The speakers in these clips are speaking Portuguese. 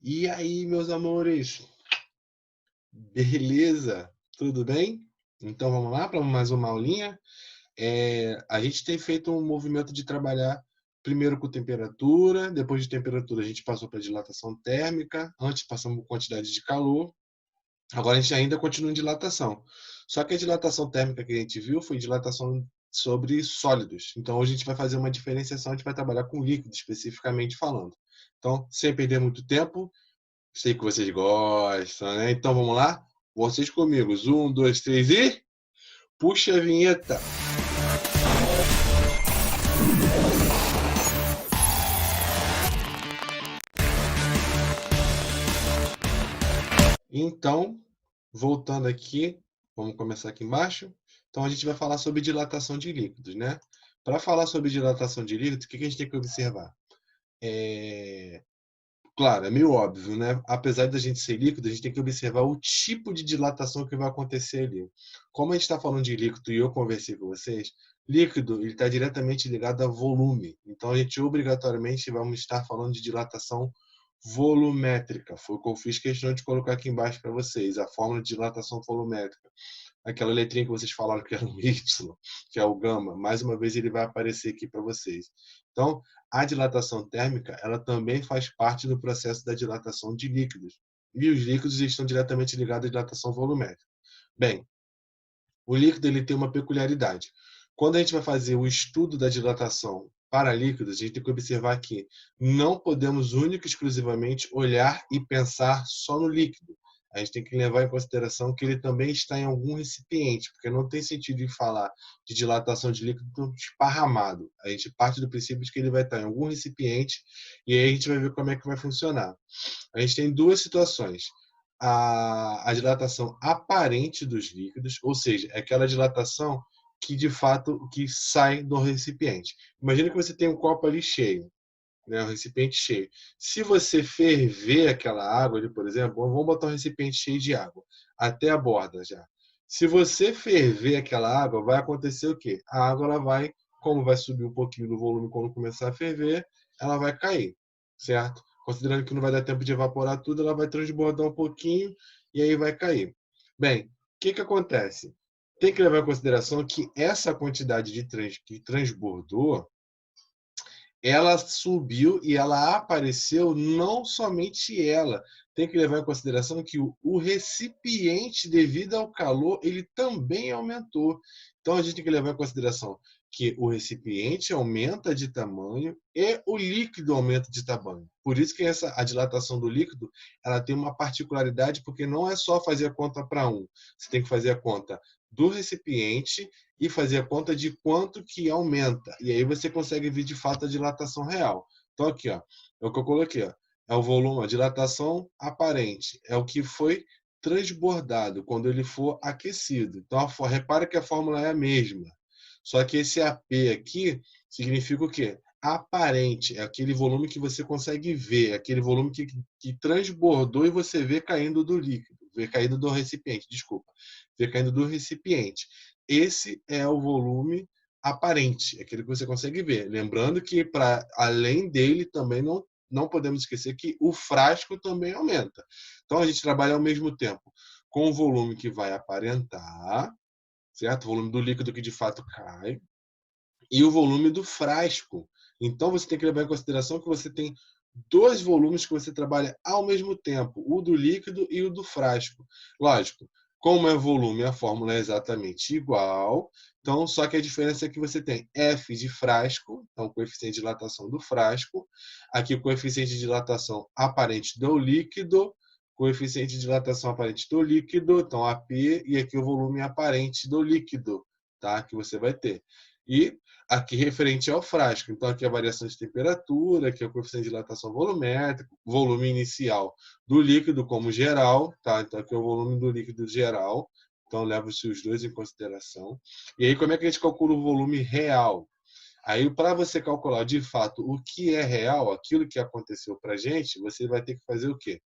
E aí, meus amores? Beleza? Tudo bem? Então vamos lá para mais uma aulinha. A gente tem feito um movimento de trabalhar primeiro com temperatura, depois de temperatura a gente passou para dilatação térmica, antes passamos por quantidade de calor, agora a gente ainda continua em dilatação. Só que a dilatação térmica que a gente viu foi dilatação sobre sólidos. Então hoje a gente vai fazer uma diferenciação, a gente vai trabalhar com líquido especificamente falando. Então, sem perder muito tempo, sei que vocês gostam, né? Então vamos lá? Vocês comigo. Um, dois, três e puxa a vinheta. Então, voltando aqui, vamos começar aqui embaixo. Então a gente vai falar sobre dilatação de líquidos, né? Para falar sobre dilatação de líquidos, o que a gente tem que observar? É, Claro, é meio óbvio, né? Apesar da gente ser líquido, a gente tem que observar o tipo de dilatação que vai acontecer ali. Como a gente está falando de líquido e eu conversei com vocês, líquido ele está diretamente ligado a volume. Então a gente obrigatoriamente vamos estar falando de dilatação volumétrica. Foi o que eu fiz questão de colocar aqui embaixo para vocês, a fórmula de dilatação volumétrica. Aquela letrinha que vocês falaram que era um Y, que é o gama, mais uma vez ele vai aparecer aqui para vocês. Então, a dilatação térmica, ela também faz parte do processo da dilatação de líquidos. E os líquidos estão diretamente ligados à dilatação volumétrica. Bem, o líquido ele tem uma peculiaridade. Quando a gente vai fazer o estudo da dilatação para líquidos, a gente tem que observar que não podemos única e exclusivamente olhar e pensar só no líquido. A gente tem que levar em consideração que ele também está em algum recipiente, porque não tem sentido em falar de dilatação de líquido esparramado. A gente parte do princípio de que ele vai estar em algum recipiente e aí a gente vai ver como é que vai funcionar. A gente tem duas situações. A dilatação aparente dos líquidos, ou seja, é aquela dilatação que de fato que sai do recipiente. Imagina que você tem um copo ali cheio, né, um recipiente cheio. Se você ferver aquela água ali, por exemplo, vamos botar um recipiente cheio de água até a borda já. Se você ferver aquela água, vai acontecer o quê? A água ela vai, como vai subir um pouquinho do volume quando começar a ferver, ela vai cair, certo? Considerando que não vai dar tempo de evaporar tudo, ela vai transbordar um pouquinho e aí vai cair. Bem, o que acontece? Tem que levar em consideração que essa quantidade que transbordou, ela subiu e ela apareceu, não somente ela. Tem que levar em consideração que o recipiente, devido ao calor, ele também aumentou. Então a gente tem que levar em consideração que o recipiente aumenta de tamanho e o líquido aumenta de tamanho. Por isso que a dilatação do líquido, ela tem uma particularidade, porque não é só fazer a conta para um. Você tem que fazer a conta do recipiente e fazer a conta de quanto que aumenta. E aí você consegue ver de fato a dilatação real. Então aqui, ó, é o que eu coloquei, ó, é o volume, a dilatação aparente, é o que foi transbordado quando ele for aquecido. Então, repara que a fórmula é a mesma. Só que esse AP aqui significa o quê? Aparente, é aquele volume que você consegue ver, é aquele volume que transbordou e você vê caindo do líquido, vê caindo do recipiente, desculpa, vê caindo do recipiente. Esse é o volume aparente, é aquele que você consegue ver. Lembrando que, para além dele, também não podemos esquecer que o frasco também aumenta. Então, a gente trabalha ao mesmo tempo com o volume que vai aparentar, certo? O volume do líquido que de fato cai, e o volume do frasco. Então, você tem que levar em consideração que você tem dois volumes que você trabalha ao mesmo tempo, o do líquido e o do frasco. Lógico, como é volume, a fórmula é exatamente igual, então só que a diferença é que você tem F de frasco, então o coeficiente de dilatação do frasco, aqui o coeficiente de dilatação aparente do líquido, coeficiente de dilatação aparente do líquido, então AP, e aqui o volume aparente do líquido, tá? Que você vai ter. E aqui referente ao frasco. Então, aqui a variação de temperatura, aqui é o coeficiente de dilatação volumétrico, volume inicial do líquido como geral, tá? Então, aqui é o volume do líquido geral. Então, leva-se os dois em consideração. E aí, como é que a gente calcula o volume real? Aí, para você calcular de fato o que é real, aquilo que aconteceu para a gente, você vai ter que fazer o quê?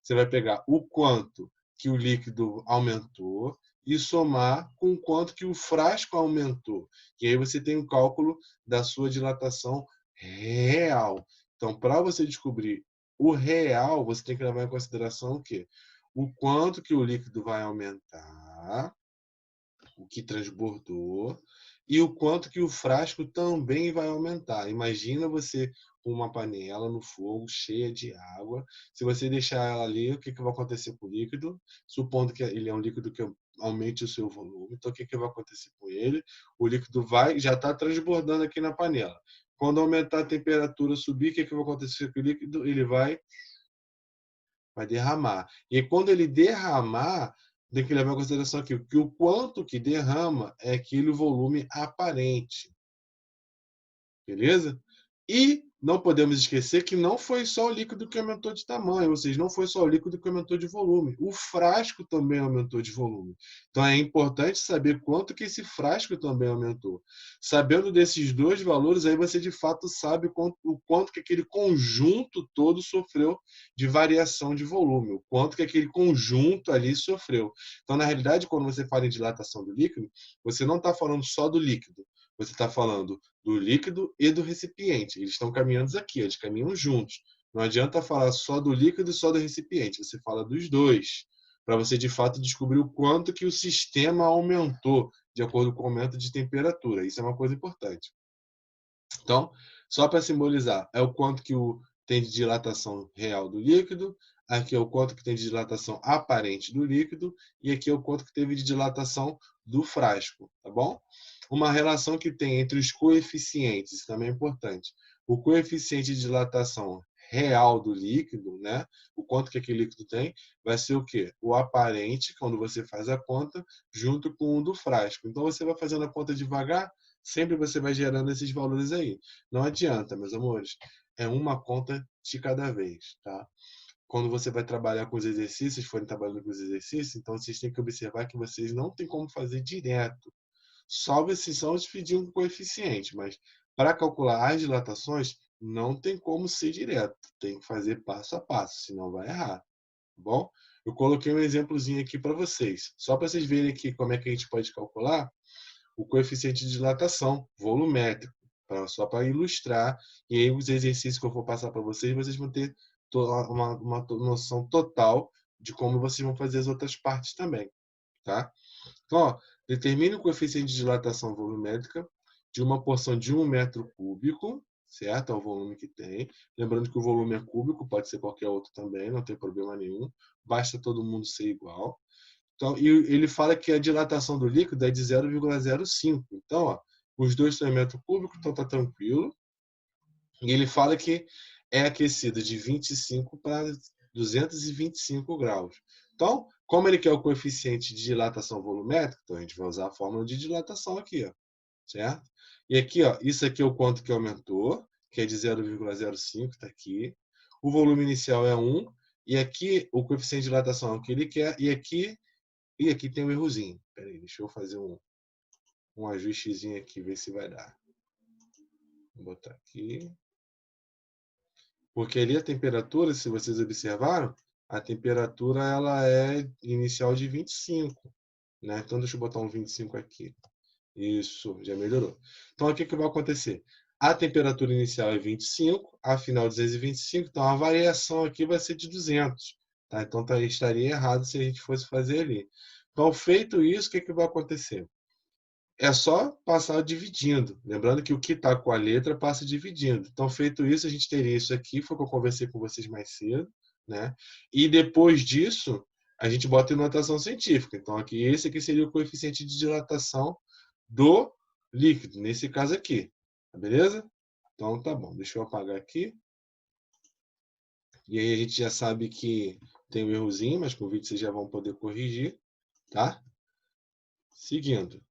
Você vai pegar o quanto que o líquido aumentou e somar com o quanto que o frasco aumentou. E aí você tem um cálculo da sua dilatação real. Então, para você descobrir o real, você tem que levar em consideração o quê? O quanto que o líquido vai aumentar, o que transbordou, e o quanto que o frasco também vai aumentar. Imagina você com uma panela no fogo cheia de água. Se você deixar ela ali, o que vai acontecer com o líquido? Supondo que ele é um líquido que aumente o seu volume. Então, o que vai acontecer com ele? O líquido já está transbordando aqui na panela. Quando aumentar a temperatura, subir, o que vai acontecer com o líquido? Ele vai derramar. E quando ele derramar, tem que levar em consideração aqui que o quanto que derrama é aquele volume aparente. Beleza? E não podemos esquecer que não foi só o líquido que aumentou de tamanho, ou seja, não foi só o líquido que aumentou de volume. O frasco também aumentou de volume. Então é importante saber quanto que esse frasco também aumentou. Sabendo desses dois valores, aí você de fato sabe o quanto que aquele conjunto todo sofreu de variação de volume, o quanto que aquele conjunto ali sofreu. Então, na realidade, quando você fala em dilatação do líquido, você não está falando só do líquido, você está falando do líquido e do recipiente. Eles estão caminhando aqui, eles caminham juntos. Não adianta falar só do líquido e só do recipiente, você fala dos dois, para você de fato descobrir o quanto que o sistema aumentou de acordo com o aumento de temperatura. Isso é uma coisa importante. Então, só para simbolizar, é o quanto que tem de dilatação real do líquido, aqui é o quanto que tem de dilatação aparente do líquido, e aqui é o quanto que teve de dilatação do frasco, tá bom? Uma relação que tem entre os coeficientes, isso também é importante. O coeficiente de dilatação real do líquido, né? O quanto que aquele líquido tem, vai ser o quê? O aparente, quando você faz a conta, junto com o do frasco. Então, você vai fazendo a conta devagar, sempre você vai gerando esses valores aí. Não adianta, meus amores. É uma conta de cada vez, tá? Quando você vai trabalhar com os exercícios, forem trabalhando com os exercícios, então vocês têm que observar que vocês não tem como fazer direto. Salvo exceção de pedir um coeficiente, mas para calcular as dilatações, não tem como ser direto. Tem que fazer passo a passo, senão vai errar. Tá bom? Eu coloquei um exemplozinho aqui para vocês, só para vocês verem aqui como é que a gente pode calcular o coeficiente de dilatação volumétrico, só para ilustrar. E aí, os exercícios que eu vou passar para vocês, vocês vão ter uma noção total de como vocês vão fazer as outras partes também. Tá? Então, ó, determine o coeficiente de dilatação volumétrica de uma porção de 1 metro cúbico, certo? É o volume que tem. Lembrando que o volume é cúbico, pode ser qualquer outro também, não tem problema nenhum. Basta todo mundo ser igual. Então, e ele fala que a dilatação do líquido é de 0,05. Então, ó, os dois estão em metro cúbico, então está tranquilo. E ele fala que é aquecido de 25 para 225 graus. Então, como ele quer o coeficiente de dilatação volumétrica, então a gente vai usar a fórmula de dilatação aqui, ó, certo? E aqui, ó, isso aqui é o quanto que aumentou, que é de 0,05, está aqui. O volume inicial é 1, e aqui o coeficiente de dilatação é o que ele quer, e aqui tem um errozinho. Espera aí, deixa eu fazer um ajustezinho aqui, ver se vai dar. Vou botar aqui. Porque ali a temperatura, se vocês observaram, a temperatura ela é inicial de 25. Né? Então, deixa eu botar um 25 aqui. Isso, já melhorou. Então, o que vai acontecer? A temperatura inicial é 25, a final 225, então a variação aqui vai ser de 200. Tá? Então, estaria errado se a gente fosse fazer ali. Então, feito isso, o que vai acontecer? É só passar dividindo. Lembrando que o que está com a letra passa dividindo. Então, feito isso, a gente teria isso aqui, foi o que eu conversei com vocês mais cedo, né? E depois disso, a gente bota em notação científica. Então, aqui, esse aqui seria o coeficiente de dilatação do líquido, nesse caso aqui. Tá beleza? Então, tá bom. Deixa eu apagar aqui. E aí a gente já sabe que tem um errozinho, mas com o vídeo vocês já vão poder corrigir, tá? Seguindo.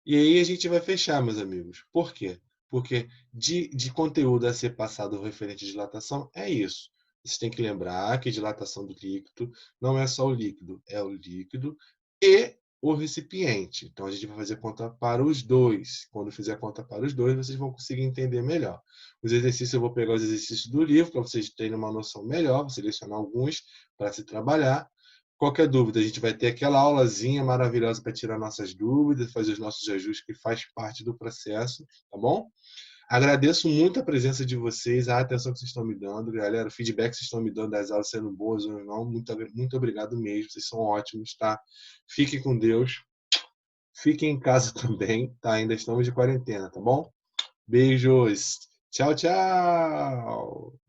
E aí a gente vai fechar, meus amigos. Por quê? Porque de conteúdo a ser passado referente à dilatação é isso. Você tem que lembrar que dilatação do líquido não é só o líquido, é o líquido e o recipiente. Então a gente vai fazer conta para os dois. Quando fizer a conta para os dois, vocês vão conseguir entender melhor. Os exercícios, eu vou pegar os exercícios do livro para vocês terem uma noção melhor, vou selecionar alguns para se trabalhar. Qualquer dúvida, a gente vai ter aquela aulazinha maravilhosa para tirar nossas dúvidas, fazer os nossos ajustes, que faz parte do processo, tá bom? Agradeço muito a presença de vocês, a atenção que vocês estão me dando, galera, o feedback que vocês estão me dando das aulas sendo boas ou não. Muito obrigado mesmo, vocês são ótimos, tá? Fiquem com Deus. Fiquem em casa também, tá? Ainda estamos de quarentena, tá bom? Beijos. Tchau, tchau.